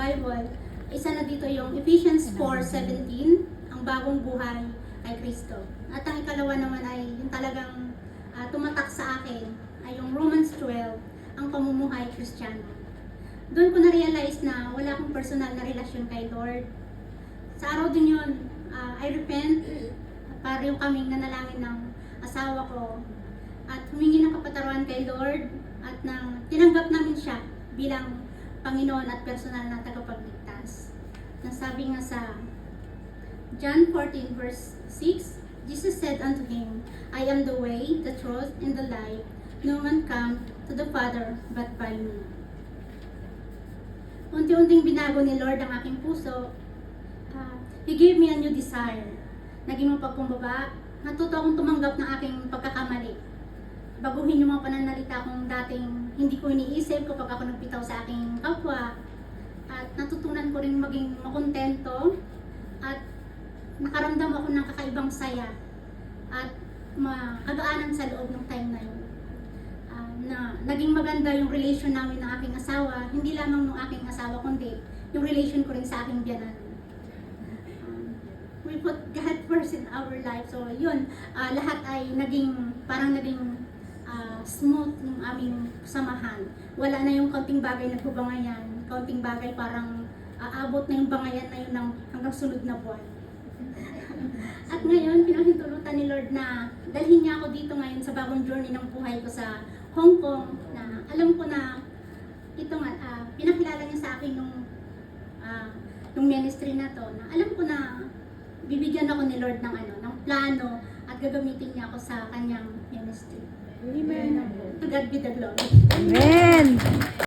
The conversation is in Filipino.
Bible, isa na dito yung Ephesians 4:17, ang bagong buhay kay Kristo. At ang ikalawa naman ay yung talagang tumatak sa akin ay yung Romans 12, ang pamumuhay Kristiyano. Doon ko na-realize na wala akong personal na relasyon kay Lord. Sa araw din yun, I repent, pareho kaming nanalangin ng asawa ko at humingi ng kapatawaran kay Lord at nang tinanggap namin siya bilang Panginoon at personal na tagapagligtas. Nasabi nga sa John 14 verse 6, Jesus said unto him, I am the way, the truth, and the life. No man come to the Father but by me. Unti-unting binago ni Lord ang aking puso. He gave me a new desire. Naging mapagkumbaba, natuto akong tumanggap ng aking pagkakamali. Baguhin yung mga pananalita kong dating hindi ko iniisip kapag ako nagpitaw sa aking kapwa. At natutunan ko rin maging makontento at nakaramdam ako ng kakaibang saya at makagaanan sa loob ng time na yun. Na naging maganda yung relation namin ng aking asawa, hindi lamang ng aking asawa kundi yung relation ko rin sa aking biyanan. We put God first in our life. So yun, lahat ay parang naging smooth yung aming samahan. Wala na yung kaunting bagay na hubangayan, kaunting bagay parang aabot na yung bangayan na yun hanggang sunod na buwan. At ngayon, pinahintulutan ni Lord na dalhin niya ako dito ngayon sa bagong journey ng buhay ko sa Hong Kong, na alam ko na ito nga, pinakilala niya sa akin yung ministry na to, na alam ko na bibigyan ako ni Lord ng plano at gagamitin niya ako sa kanyang ministry. Amen. To God be the glory. Amen.